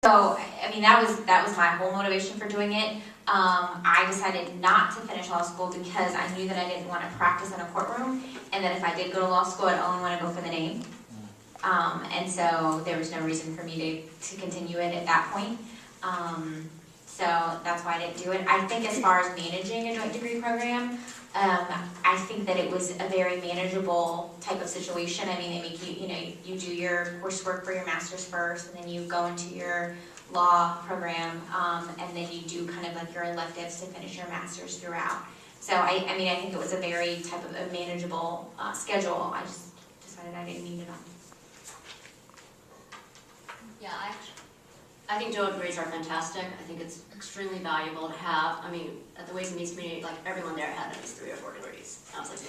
So, I mean, that was my whole motivation for doing it. I decided not to finish law school because I knew that I didn't want to practice in a courtroom, and that if I did go to law school, I'd only want to go for the name. And so there was no reason for me to continue it at that point. So that's why I didn't do it. I think as far as managing a joint degree program, I think that it was a very manageable type of situation. I mean, they make you, you do your coursework for your master's first, and then you go into your law program, and then you do kind of like your electives to finish your master's throughout. So I mean, I think it was a very type of a manageable schedule. I just decided I didn't need it on. Yeah, I think joint degrees are fantastic. I think it's extremely valuable to have. I mean, at the Ways and Means community, like everyone there had at least 3 or 4 degrees. I was like,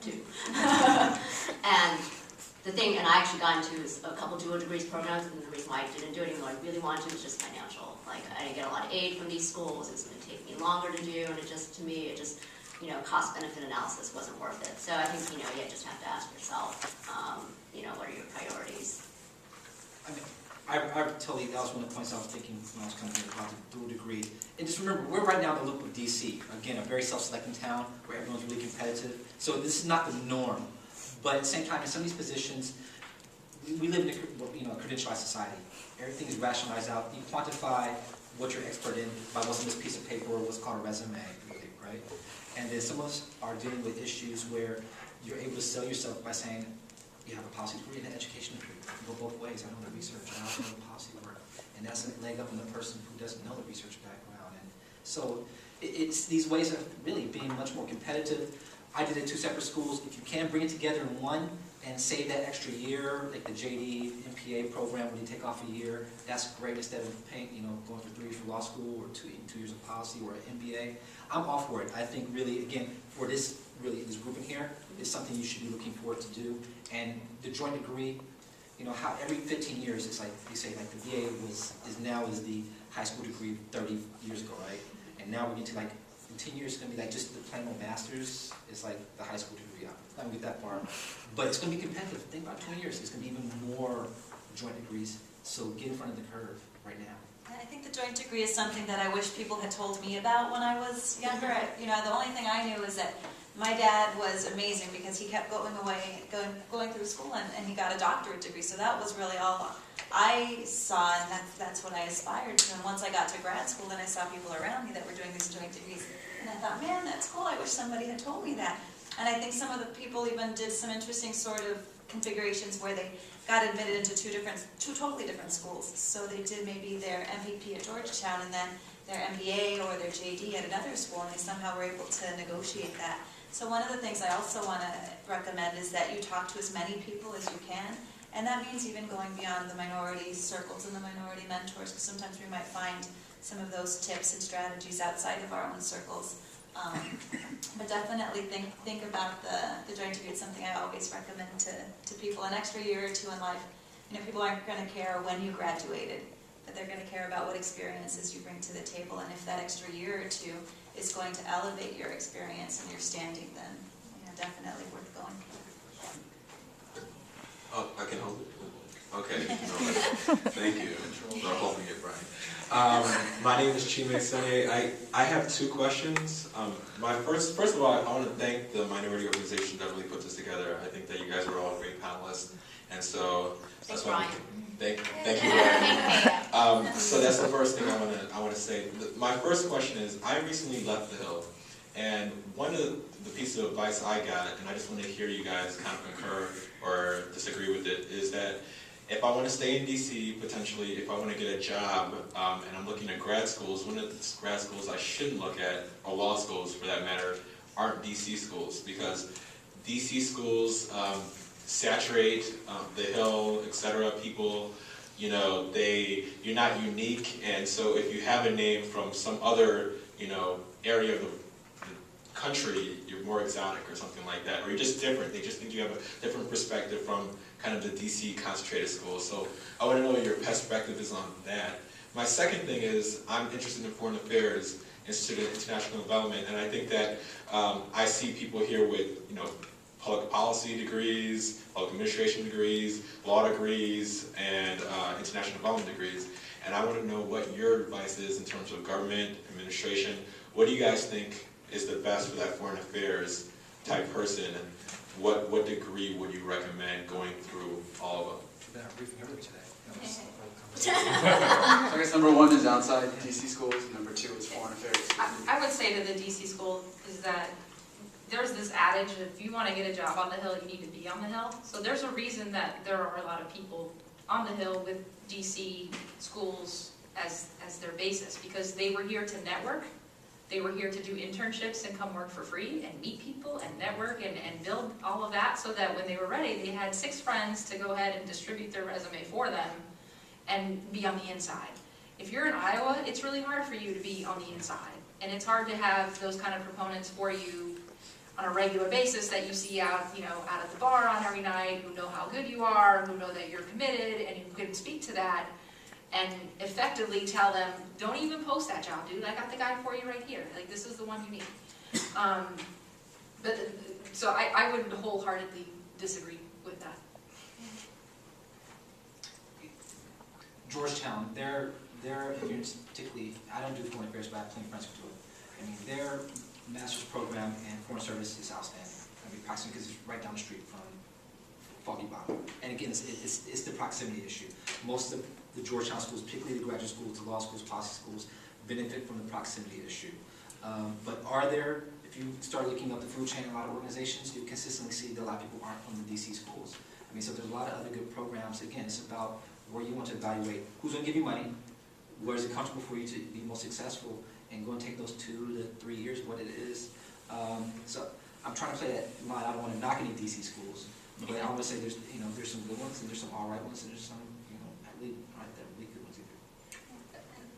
two. And the thing, and I actually got into a couple dual degrees programs, and the reason why I didn't do it, even though I really wanted to, was just financial. Like, I didn't get a lot of aid from these schools. It's going to take me longer to do, and to me, cost-benefit analysis wasn't worth it. So I think, you just have to ask yourself, what are your priorities? I mean, that was one of the points I was thinking when I was coming here about the dual degree. And just remember, we're right now in the loop of DC. Again, a very self-selecting town where everyone's really competitive. So this is not the norm. But at the same time, in some of these positions, we live in a credentialized society. Everything is rationalized out. You quantify what you're expert in by what's on this piece of paper or what's called a resume, really, right? And then some of us are dealing with issues where you're able to sell yourself by saying, you have a policy degree and an education degree. You go both ways. I know the research, I also know the policy work. And that's a leg up on the person who doesn't know the research background. And so it's these ways of really being much more competitive. I did it 2 separate schools. If you can bring it together in one and save that extra year, like the JD M.P.A. program when you take off a year, that's great instead of paying, going for 3 years for law school or 2 years of policy or an MBA. I'm all for it. I think really, again, for this group in here, is something you should be looking forward to do. And the joint degree, how every 15 years, it's like they say, like the VA is the high school degree 30 years ago, right? And now we're getting to in 10 years, it's going to be like just the plain old master's is like the high school degree. I'm not going to get that far. But it's going to be competitive. Think about 20 years. It's going to be even more joint degrees. So get in front of the curve right now. I think the joint degree is something that I wish people had told me about when I was younger. The only thing I knew is that my dad was amazing because he kept going through school, and he got a doctorate degree. So that was really all I saw, and that's what I aspired to. And once I got to grad school, then I saw people around me that were doing these joint degrees. And I thought, man, that's cool. I wish somebody had told me that. And I think some of the people even did some interesting sort of configurations where they got admitted into 2 totally different schools. So they did maybe their M.P.A. at Georgetown and then their M.P.A. or their JD at another school, and they somehow were able to negotiate that. So one of the things I also want to recommend is that you talk to as many people as you can, and that means even going beyond the minority circles and the minority mentors, because sometimes we might find some of those tips and strategies outside of our own circles. But definitely think about the joint degree. It's something I always recommend to people. An extra year or 2 in life. People aren't going to care when you graduated, but they're going to care about what experiences you bring to the table. And if that extra year or 2 is going to elevate your experience and your standing, then definitely worth going. Oh, I can hold it? Okay. Thank you for holding it right. My name is M.P.A. I have 2 questions. First of all, I want to thank the minority organization that really put this together. I think that you guys are all great panelists, and so that's why. Thank you, Ryan. So that's the first thing I want to say. My first question is, I recently left the Hill, and one of the pieces of advice I got, and I just want to hear you guys kind of concur or disagree with it, is that if I want to stay in DC, potentially, if I want to get a job, and I'm looking at grad schools, one of the grad schools I shouldn't look at, or law schools for that matter, aren't DC schools, because DC schools saturate the Hill, etc. People, you're not unique, and so if you have a name from some other, area of the country, you're more exotic or something like that, or you're just different. They just think you have a different perspective from kind of the DC concentrated schools. So I want to know what your perspective is on that. My second thing is, I'm interested in foreign affairs, Institute of International Development, and I think that I see people here with, public policy degrees, public administration degrees, law degrees, and international development degrees. And I want to know what your advice is in terms of government, administration. What do you guys think is the best for that foreign affairs type person? And what degree would you recommend going through all of them? We've been briefing everybody today. So I guess number one is outside DC schools, number two is foreign affairs. I would say to the DC school is that there's this adage, if you want to get a job on the Hill, you need to be on the Hill. So there's a reason that there are a lot of people on the Hill with DC schools as their basis, because they were here to network, they were here to do internships and come work for free and meet people and network and build all of that, so that when they were ready, they had 6 friends to go ahead and distribute their resume for them and be on the inside. If you're in Iowa, it's really hard for you to be on the inside, and it's hard to have those kind of proponents for you on a regular basis that you see out, out at the bar on every night, who know how good you are, who know that you're committed, and who can speak to that and effectively tell them, don't even post that job, dude. I got the guy for you right here. Like, this is the one you need. So I would wholeheartedly disagree with that. Georgetown, their particularly, I don't do foreign affairs, but I have plenty of friends who do it. I mean, their master's program in foreign service is outstanding. I mean, proximity, because it's right down the street from Foggy Bottom. And again, it's the proximity issue. Most of the Georgetown schools, particularly the graduate schools, the law schools, policy schools, benefit from the proximity issue. But are there, if you start looking up the food chain in a lot of organizations, you consistently see that a lot of people aren't from the DC schools. I mean, so there's a lot of other good programs. Again, it's about where you want to evaluate who's going to give you money, where is it comfortable for you to be most successful, and go and take those 2 to 3 years, what it is. So I'm trying to play that line. I don't want to knock any DC schools, but I want to say there's some good ones, and there's some all right ones, and there's some really good ones either.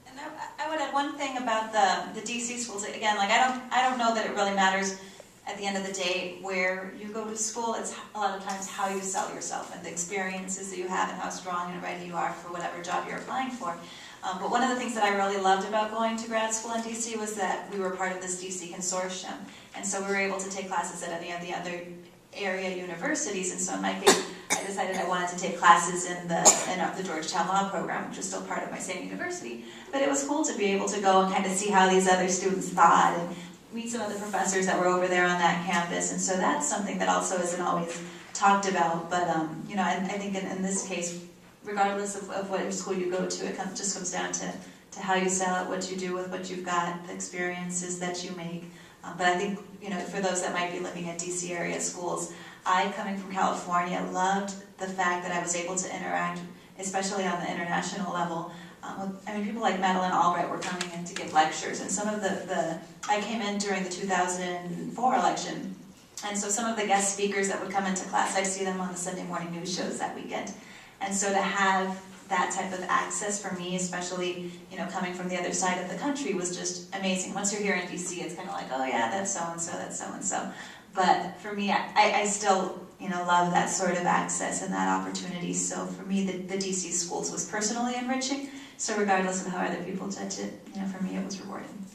And I would add one thing about the DC schools. Again, like I don't know that it really matters at the end of the day where you go to school. It's a lot of times how you sell yourself and the experiences that you have and how strong and ready you are for whatever job you're applying for. But one of the things that I really loved about going to grad school in DC was that we were part of this DC consortium. And so we were able to take classes at any of the other area universities. And so in my case, I decided I wanted to take classes in the Georgetown Law program, which was still part of my same university. But it was cool to be able to go and kind of see how these other students thought and meet some of the professors that were over there on that campus. And so that's something that also isn't always talked about. But I think in this case, regardless of what school you go to, it just comes down to how you sell it, what you do with what you've got, the experiences that you make. But I think, for those that might be living at DC area schools, coming from California, loved the fact that I was able to interact, especially on the international level. People like Madeline Albright were coming in to give lectures, and some of I came in during the 2004 election, and so some of the guest speakers that would come into class, I'd see them on the Sunday morning news shows that weekend. And so to have that type of access for me, especially, coming from the other side of the country, was just amazing. Once you're here in DC, it's kind of like, oh yeah, that's so-and-so, that's so-and-so. But for me, I still, love that sort of access and that opportunity. So for me, the DC schools was personally enriching. So regardless of how other people judge it, for me, it was rewarding.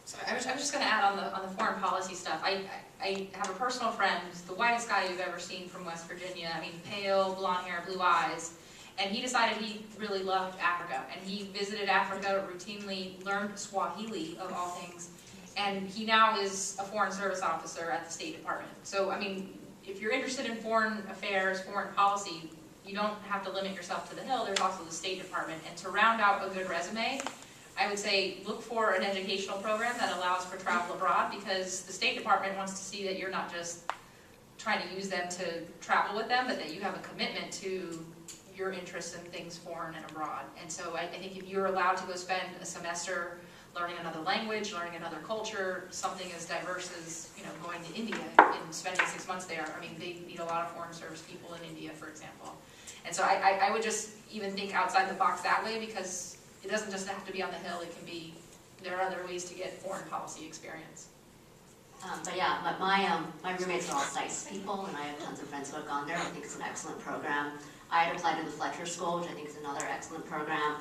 So I was just going to add on the foreign policy stuff. I have a personal friend who's the whitest guy you've ever seen from West Virginia. I mean, pale, blonde hair, blue eyes. And he decided he really loved Africa. And he visited Africa, routinely learned Swahili, of all things. And he now is a foreign service officer at the State Department. So, if you're interested in foreign affairs, foreign policy, you don't have to limit yourself to the Hill. There's also the State Department. And to round out a good resume, I would say look for an educational program that allows for travel abroad, because the State Department wants to see that you're not just trying to use them to travel with them, but that you have a commitment to your interests in things foreign and abroad. And so I think if you're allowed to go spend a semester learning another language, learning another culture, something as diverse as going to India and spending 6 months there. They need a lot of foreign service people in India, for example. And so I would just even think outside the box that way, because it doesn't just have to be on the Hill. It can be, there are other ways to get foreign policy experience. But yeah, my roommates are all SICE people, and I have tons of friends who have gone there. I think it's an excellent program. I had applied to the Fletcher School, which I think is another excellent program.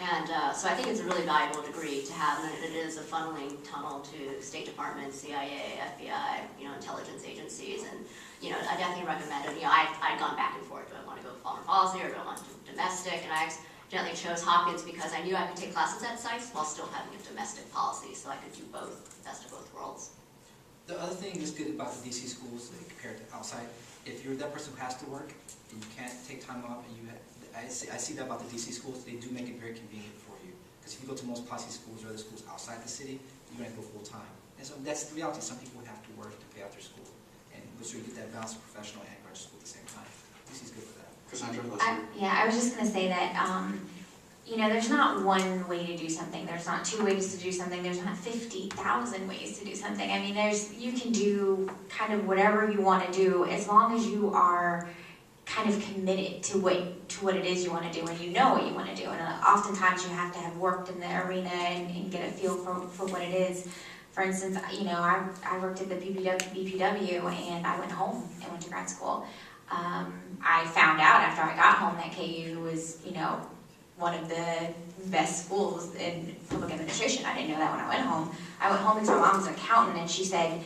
And so I think it's a really valuable degree to have, and it is a funneling tunnel to State Department, CIA, FBI, intelligence agencies, and I definitely recommend it. I'd gone back and forth. Do I want to go foreign policy or do I want to do domestic? And I gently chose Hopkins because I knew I could take classes at sites while still having a domestic policy, so I could do both, best of both worlds. The other thing that's good about the DC schools compared to outside, if you're that person who has to work and you can't take time off, and I see that about the DC schools, they do make it very convenient for you. Because if you go to most policy schools or other schools outside the city, you're going to go full time. And so that's the reality. Some people would have to work to pay out their school, and so you get that balance of professional and graduate school at the same time. DC's good for that. Cassandra, I was just gonna say that, you know, there's not one way to do something. There's not two ways to do something. There's not 50,000 ways to do something. I mean, you can do kind of whatever you want to do as long as you are kind of committed to what it is you want to do and you know what you want to do. And oftentimes you have to have worked in the arena and get a feel for what it is. For instance, you know, I worked at the BPW and I went home and went to grad school. I found out after I got home that KU was, you know, one of the best schools in public administration. I didn't know that when I went home. I went home because my mom was an accountant and she said,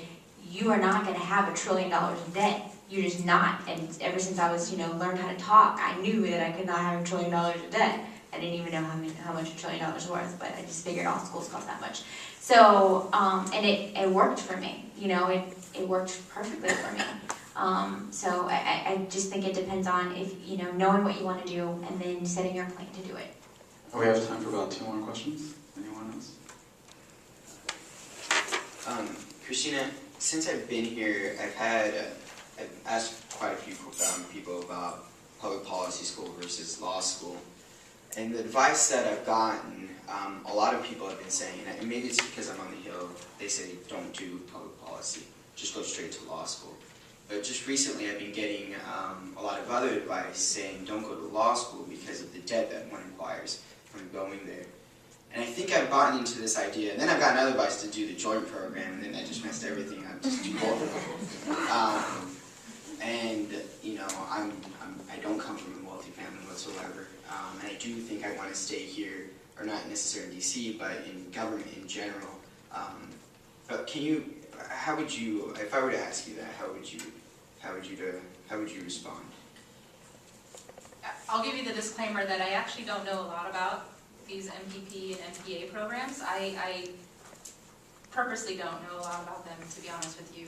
you are not going to have $1 trillion in debt. You're just not. And ever since I was, you know, learned how to talk, I knew that I could not have $1 trillion in debt. I didn't even know how much $1 trillion was worth, but I just figured all schools cost that much. So, and it worked for me. You know, it worked perfectly for me. So I just think it depends on if, you know, knowing what you want to do and then setting your plan to do it. we have time for about 2 more questions. Anyone else? Christina, since I've been here, I've asked quite a few people about public policy school versus law school. And the advice that I've gotten, a lot of people have been saying, and maybe it's because I'm on the Hill, they say don't do public policy, just go straight to law school. But just recently I've been getting a lot of other advice saying don't go to law school because of the debt that one acquires from going there. And I think I've gotten into this idea, and then I've gotten other advice to do the joint program, and then that just messed everything up, just do both of them. And, you know, I don't come from a wealthy family whatsoever, and I do think I want to stay here, or not necessarily in DC, but in government in general. But can you, how would you, if I were to ask you that, how would you respond? I'll give you the disclaimer that I actually don't know a lot about these MPP and M.P.A. programs. I purposely don't know a lot about them, to be honest with you.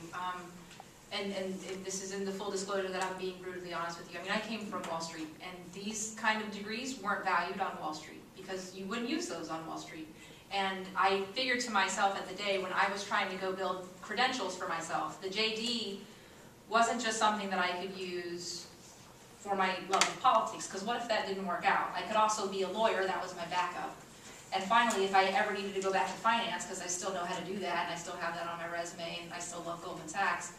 And this is in the full disclosure that I'm being brutally honest with you. I mean, I came from Wall Street, and these kind of degrees weren't valued on Wall Street because you wouldn't use those on Wall Street. And I figured to myself at the day when I was trying to go build credentials for myself, the JD wasn't just something that I could use for my love of politics, because what if that didn't work out? I could also be a lawyer, that was my backup. And finally, if I ever needed to go back to finance, because I still know how to do that, and I still have that on my resume, and I still love Goldman Sachs,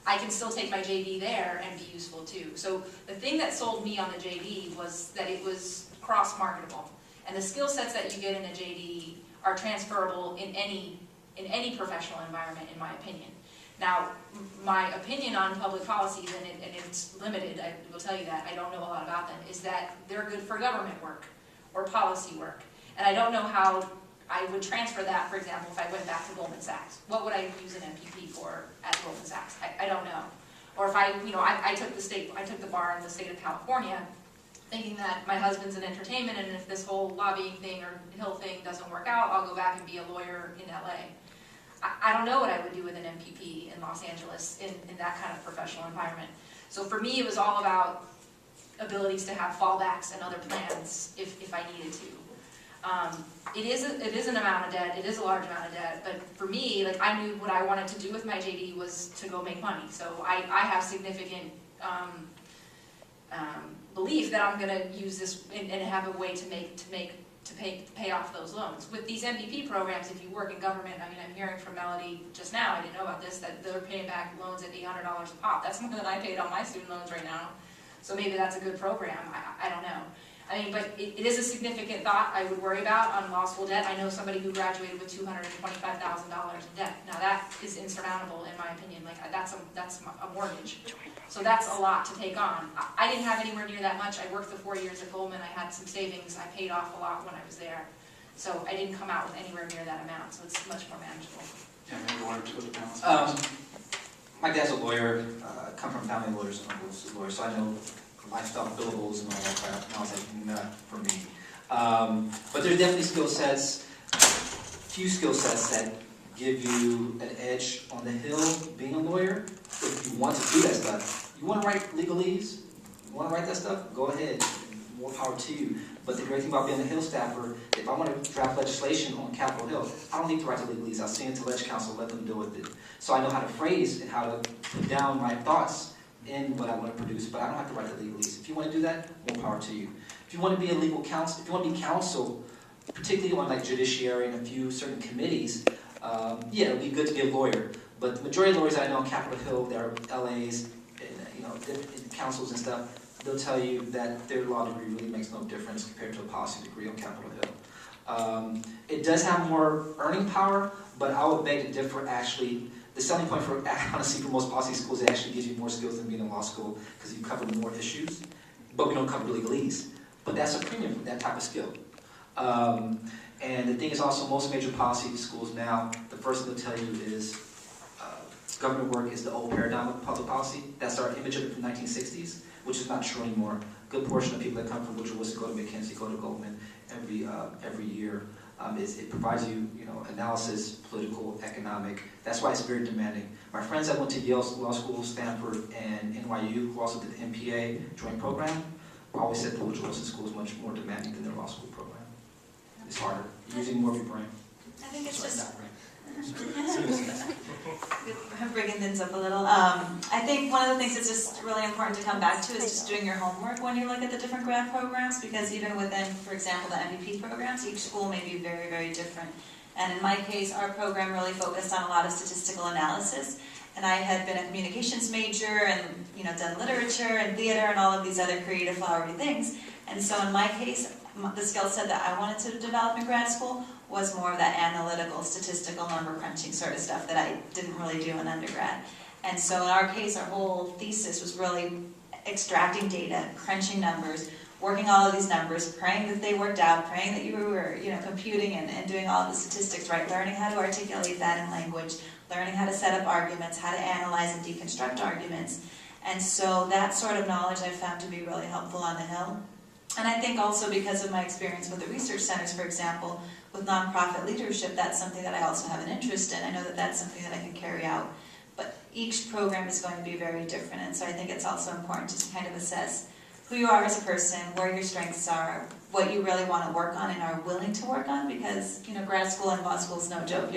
I can still take my JD there and be useful too. So the thing that sold me on the JD was that it was cross-marketable. And the skill sets that you get in a JD are transferable in any professional environment, in my opinion. Now, my opinion on public policies, and it's limited, I will tell you that, I don't know a lot about them, is that they're good for government work or policy work. And I don't know how I would transfer that, for example, if I went back to Goldman Sachs. What would I use an MPP for at Goldman Sachs? I don't know. Or if I took the bar in the state of California, thinking that my husband's in entertainment, and if this whole lobbying thing or Hill thing doesn't work out, I'll go back and be a lawyer in LA. I don't know what I would do with an MPP in Los Angeles in that kind of professional environment. So for me, it was all about abilities to have fallbacks and other plans if I needed to. It is an amount of debt, it is a large amount of debt, but for me, like, I knew what I wanted to do with my JD was to go make money. So I have significant belief that I'm going to use this and have a way to pay off those loans. With these MPP programs, if you work in government, I mean, I'm hearing from Melody just now, I didn't know about this, that they're paying back loans at $800 a pop. That's more than I paid on my student loans right now. So maybe that's a good program, I don't know. I mean, but it is a significant thought I would worry about on law school debt. I know somebody who graduated with $225,000 in debt. Now that is insurmountable in my opinion. Like, that's a mortgage. So that's a lot to take on. I didn't have anywhere near that much. I worked the 4 years at Goldman. I had some savings. I paid off a lot when I was there. So I didn't come out with anywhere near that amount. So it's much more manageable. Yeah, maybe 1 or 2 of the panelists. My dad's a lawyer, come from family of lawyers, and uncle's a lawyer, so I know lifestyle billables and all that crap, and I was like, not for me. But there's definitely few skill sets that give you an edge on the hill being a lawyer. If you want to do that stuff, you want to write legalese, you want to write that stuff, go ahead, more power to you. But the great thing about being a Hill staffer, if I want to draft legislation on Capitol Hill, I don't need to write the legalese. I'll send it to Ledge Council, let them deal with it. So I know how to phrase and how to put down my thoughts in what I want to produce, but I don't have to write the legalese. If you want to do that, more power to you. If you want to be a legal counsel, if you want to be counsel, particularly on like judiciary and a few certain committees, yeah, it would be good to be a lawyer. But the majority of lawyers I know on Capitol Hill, they're LAs, and, different councils and stuff, they'll tell you that their law degree really makes no difference compared to a policy degree on Capitol Hill. It does have more earning power, but I would beg to differ actually. The selling point for, honestly, for most policy schools, it actually gives you more skills than being in law school because you cover more issues, but we don't cover legalese. But that's a premium for that type of skill. And the thing is also, most major policy schools now, the first thing they'll tell you is government work is the old paradigm of public policy. That's our image of it from the 1960s, which is not true anymore. A good portion of people that come from Woodrow Wilson go to McKinsey, go to Goldman every year. It provides you, analysis, political, economic. That's why it's very demanding. My friends that went to Yale Law School, Stanford, and NYU, who also did the M.P.A. joint program, always said the Woodrow Wilson School is much more demanding than their law school program. It's harder. You're using more of your brain. I think it's just brain. I'm bringing things up a little. I think one of the things that's just really important to come back to is just doing your homework when you look at the different grad programs, because even within, for example, the MVP programs, each school may be very, very different. And in my case, our program really focused on a lot of statistical analysis. And I had been a communications major and done literature and theater and all of these other creative, flowery things. And so in my case, the skill set that I wanted to develop in grad school was more of that analytical, statistical, number crunching sort of stuff that I didn't really do in undergrad. And so in our case, our whole thesis was really extracting data, crunching numbers, working all of these numbers, praying that they worked out, praying that you were computing and doing all of the statistics right, learning how to articulate that in language, learning how to set up arguments, how to analyze and deconstruct arguments. And so that sort of knowledge I found to be really helpful on the Hill. And I think also because of my experience with the research centers, for example, with nonprofit leadership, that's something that I also have an interest in. I know that that's something that I can carry out. But each program is going to be very different, and so I think it's also important to kind of assess who you are as a person, where your strengths are, what you really want to work on and are willing to work on, because grad school and law school is no joke.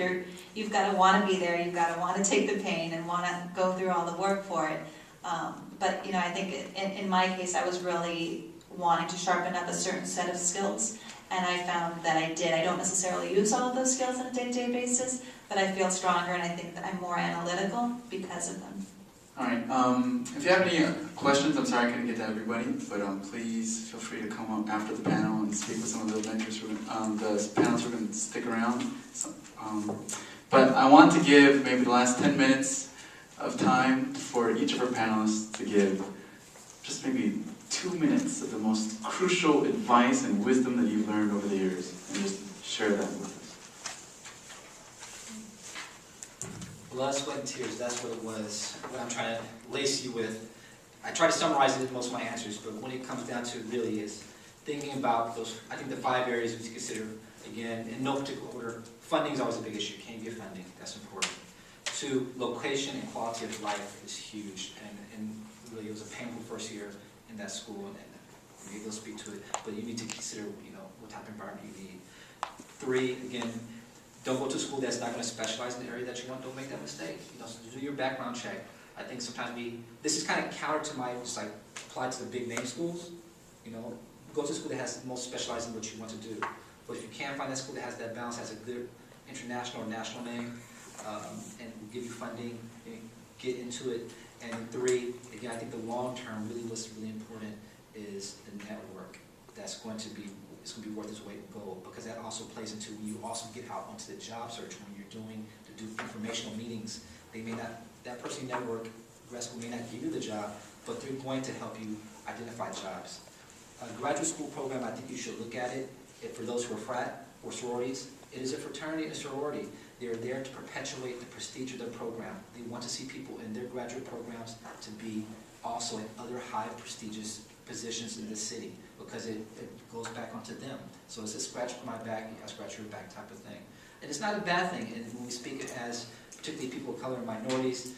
You've got to want to be there, you've got to want to take the pain and want to go through all the work for it. But I think in my case, I was really wanting to sharpen up a certain set of skills, and I found that I did. I don't necessarily use all of those skills on a day-to-day basis, but I feel stronger, and I think that I'm more analytical because of them. All right, if you have any questions, I'm sorry I couldn't get to everybody, but please feel free to come up after the panel and speak with some of the mentors. The panelists are going to stick around. But I want to give maybe the last 10 minutes of time for each of our panelists to give just maybe 2 minutes of the most crucial advice and wisdom that you've learned over the years, and just share that with us. Blood, sweat, and tears, that's what it was. What I'm trying to lace you with. I try to summarize it in most of my answers, but when it comes down to it really is thinking about those, I think the 5 areas we consider, again, in no particular order. Funding is always a big issue. Can you get funding? That's important. 2, location and quality of life is huge, and really it was a painful first year in that school, and maybe they'll speak to it, but you need to consider, what type of environment you need. 3, again, don't go to a school that's not going to specialize in the area that you want. Don't make that mistake. So do your background check. I think sometimes this is kind of counter to my, just like, apply to the big name schools. Go to a school that has most specialized in what you want to do. But if you can't find that school that has that balance, has a good international or national name, and will give you funding, get into it. And 3, again, I think the long term, really what's really important is the network. It's going to be worth its weight in gold, because that also plays into when you also get out onto the job search when you're do informational meetings. That person you network, grad school may not give you the job, but they're going to help you identify jobs. A graduate school program, I think you should look at it. For those who are frat or sororities, it is a fraternity and a sorority. They're there to perpetuate the prestige of their program. They want to see people in their graduate programs to be also in other high prestigious positions in this city, because it goes back onto them. So it's a scratch my back, I scratch your back type of thing. And it's not a bad thing, and when we speak as particularly people of color and minorities,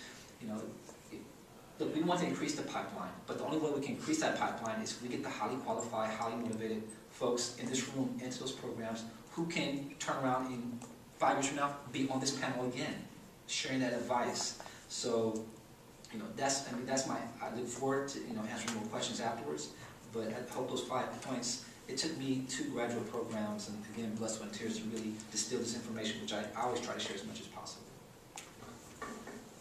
look, we want to increase the pipeline, but the only way we can increase that pipeline is if we get the highly qualified, highly motivated folks in this room into those programs who can turn around in 5 years from now, be on this panel again, sharing that advice. So, that's my, I look forward to, answering more questions afterwards, but I hope those 5 points, it took me 2 graduate programs, and again, Blood, Sweat, and Tears to really distill this information, which I always try to share as much as possible.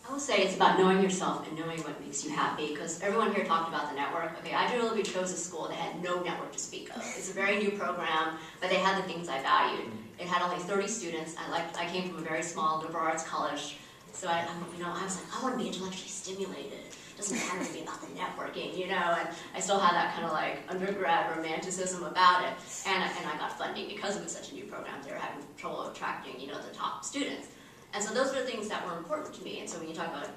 I will say it's about knowing yourself and knowing what makes you happy, because everyone here talked about the network. Okay, I deliberately chose a school that had no network to speak of. It's a very new program, but they had the things I valued. It had only 30 students. I came from a very small liberal arts college, so I was like, I want to be intellectually stimulated. It doesn't matter to me about the networking, and I still had that kind of like undergrad romanticism about it. And I got funding because it was such a new program. They were having trouble attracting, the top students. And so those are the things that were important to me. And so when you talk about an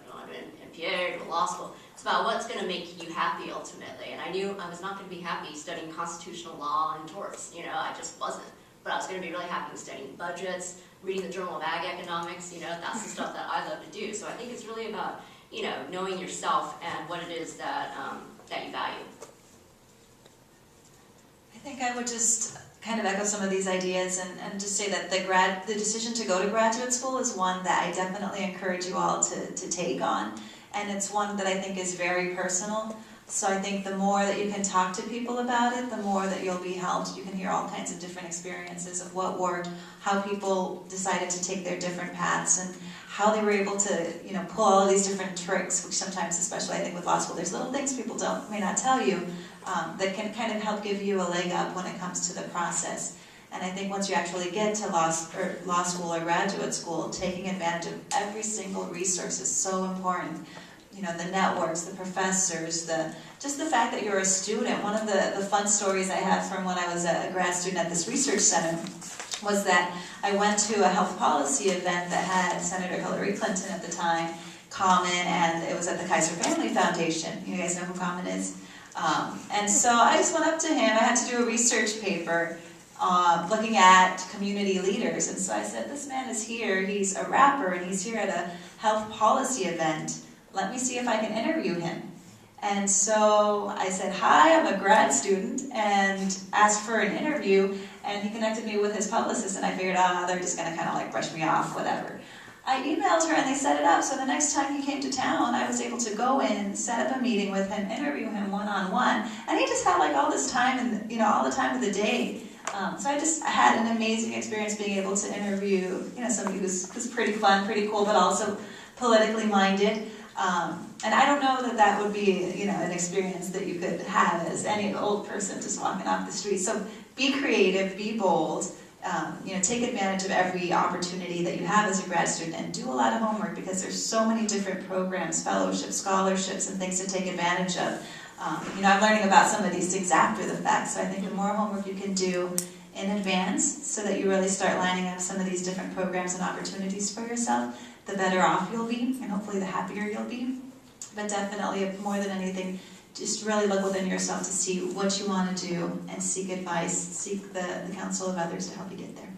M.P.A. or law school, it's about what's going to make you happy ultimately. And I knew I was not going to be happy studying constitutional law and torts. I just wasn't. But I was going to be really happy studying budgets, reading the Journal of Ag Economics. That's the stuff that I love to do. So I think it's really about knowing yourself and what it is that that you value. I think I would just kind of echo some of these ideas and just say that the decision to go to graduate school is one that I definitely encourage you all to take on. And it's one that I think is very personal. So I think the more that you can talk to people about it, the more that you'll be helped. You can hear all kinds of different experiences of what worked, how people decided to take their different paths, and how they were able to, pull all of these different tricks, which sometimes, especially I think with law school, there's little things people may not tell you that can kind of help give you a leg up when it comes to the process. And I think once you actually get to law school or graduate school, taking advantage of every single resource is so important. The networks, the professors, just the fact that you're a student. One of the fun stories I have from when I was a grad student at this research center was that I went to a health policy event that had Senator Hillary Clinton at the time, Common, and it was at the Kaiser Family Foundation. You guys know who Common is? And so I just went up to him. I had to do a research paper looking at community leaders. And so I said, this man is here. He's a rapper, and he's here at a health policy event. Let me see if I can interview him. And so I said, hi, I'm a grad student, and asked for an interview, and he connected me with his publicist, and I figured, they're just going to kind of like brush me off, whatever. I emailed her, and they set it up, so the next time he came to town, I was able to go in, set up a meeting with him, interview him one-on-one, and he just had like all this time, and all the time of the day. So I had an amazing experience being able to interview, somebody who's pretty fun, pretty cool, but also politically minded. And I don't know that would be, an experience that you could have as any old person just walking off the street. So be creative, be bold, take advantage of every opportunity that you have as a grad student, and do a lot of homework, because there's so many different programs, fellowships, scholarships, and things to take advantage of. I'm learning about some of these things after the fact, so I think the more homework you can do in advance so that you really start lining up some of these different programs and opportunities for yourself, the better off you'll be, and hopefully the happier you'll be. But definitely, more than anything, just really look within yourself to see what you want to do, and seek advice, seek the counsel of others to help you get there.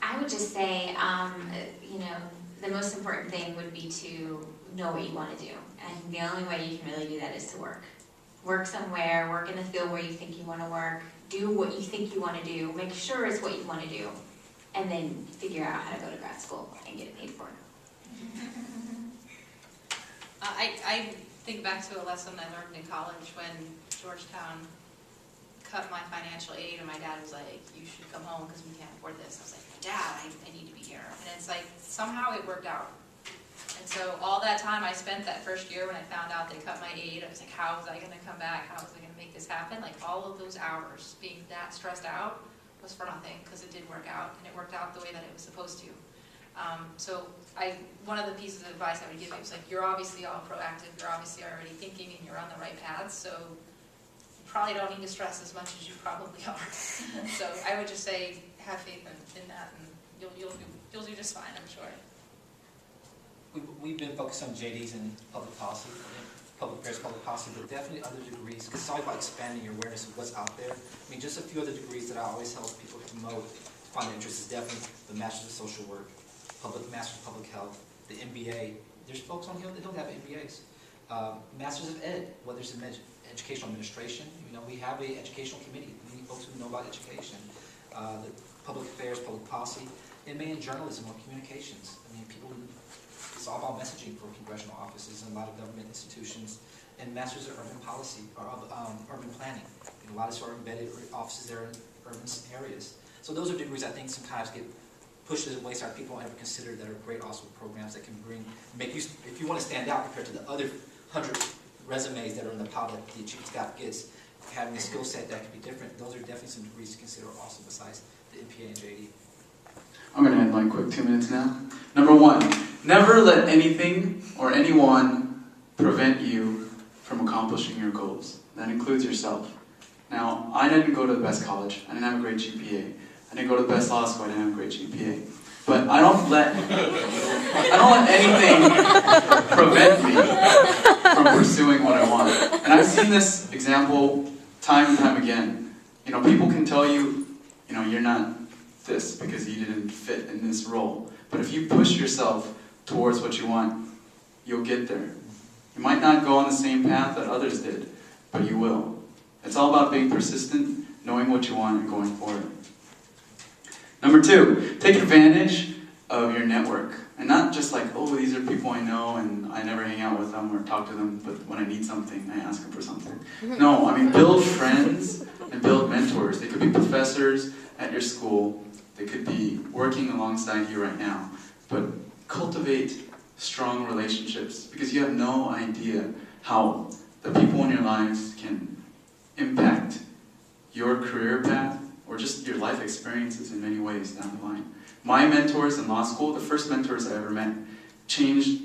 I would just say, the most important thing would be to know what you want to do. And the only way you can really do that is to work. Work somewhere, work in the field where you think you want to work, do what you think you want to do, make sure it's what you want to do, and then figure out how to go to grad school and get it paid for. I think back to a lesson I learned in college when Georgetown cut my financial aid, and my dad was like, you should come home because we can't afford this. I was like, Dad, I need to be here. And it's like, somehow it worked out. And so all that time I spent that first year when I found out they cut my aid, I was like, how was I going to come back? How was I going to make this happen? Like, all of those hours being that stressed out was for nothing, because it did work out, and it worked out the way that it was supposed to. So one of the pieces of advice I would give you is like, you're obviously all proactive, you're obviously already thinking, and you're on the right path, so you probably don't need to stress as much as you probably are. So I would just say, have faith in that, and you'll do just fine, I'm sure. we've been focused on JDs and public policy, public affairs, public policy, but definitely other degrees, because it's all about expanding your awareness of what's out there. I mean, just a few other degrees that I always help people promote to find interest is definitely the Master's of Social Work, Master's of Public Health, the M.P.A. There's folks on here that don't have M.P.As. Masters of Ed, whether it's in educational administration, you know, we have an educational committee. We need folks who know about education. The public affairs, public policy, M.A. in journalism or communications. I mean, people, it's all about messaging for congressional offices and a lot of government institutions. And Masters of Urban Policy, or urban planning. And a lot of sort of embedded offices there in urban areas. So those are degrees I think sometimes get pushed to the wayside. People don't ever consider that are great also programs that can make you, if you want to stand out compared to the other 100 resumes that are in the pile that the chief of staff gets, having a skill set that could be different, those are definitely some degrees to consider also besides the M.P.A. and JD. I'm going to end my quick 2 minutes now. Number 1, never let anything or anyone prevent you from accomplishing your goals. That includes yourself. Now, I didn't go to the best college. I didn't have a great GPA. I didn't go to the best law school. I didn't have a great GPA. But I don't let anything prevent me from pursuing what I want. And I've seen this example time and time again. You know, people can tell you, you know, you're not this because you didn't fit in this role. But if you push yourself towards what you want, you'll get there. You might not go on the same path that others did, but you will. It's all about being persistent, knowing what you want, and going for it. Number 2, take advantage of your network. And not just like, oh, these are people I know and I never hang out with them or talk to them, but when I need something, I ask them for something. No, I mean, build friends and build mentors. They could be professors at your school. They could be working alongside you right now. But cultivate strong relationships because you have no idea how the people in your lives can impact your career path or just your life experiences in many ways down the line. My mentors in law school, the first mentors I ever met, changed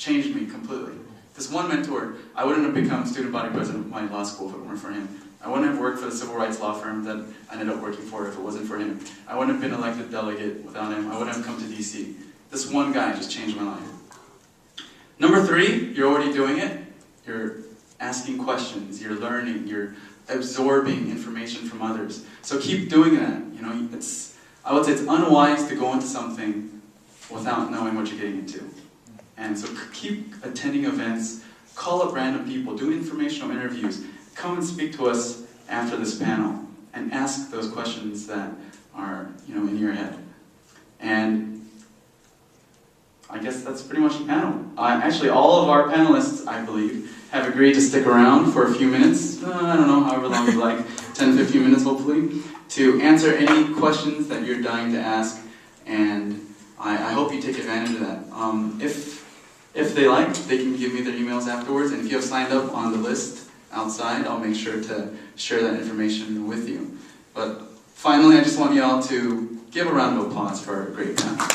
me completely. This one mentor, I wouldn't have become student body president of my law school if it weren't for him. I wouldn't have worked for the civil rights law firm that I ended up working for if it wasn't for him. I wouldn't have been elected delegate without him. I wouldn't have come to DC. This one guy just changed my life. Number 3, you're already doing it. You're asking questions, you're learning, you're absorbing information from others. So keep doing that. You know, I would say it's unwise to go into something without knowing what you're getting into. And so keep attending events, call up random people, do informational interviews, come and speak to us after this panel, and ask those questions that are, you know, in your head. And I guess that's pretty much the panel. Actually, all of our panelists, I believe, have agreed to stick around for a few minutes, I don't know, however long you like, 10, 15 minutes hopefully, to answer any questions that you're dying to ask, and I hope you take advantage of that. If they like, they can give me their emails afterwards, and if you have signed up on the list outside, I'll make sure to share that information with you. But finally, I just want you all to give a round of applause for our great panel.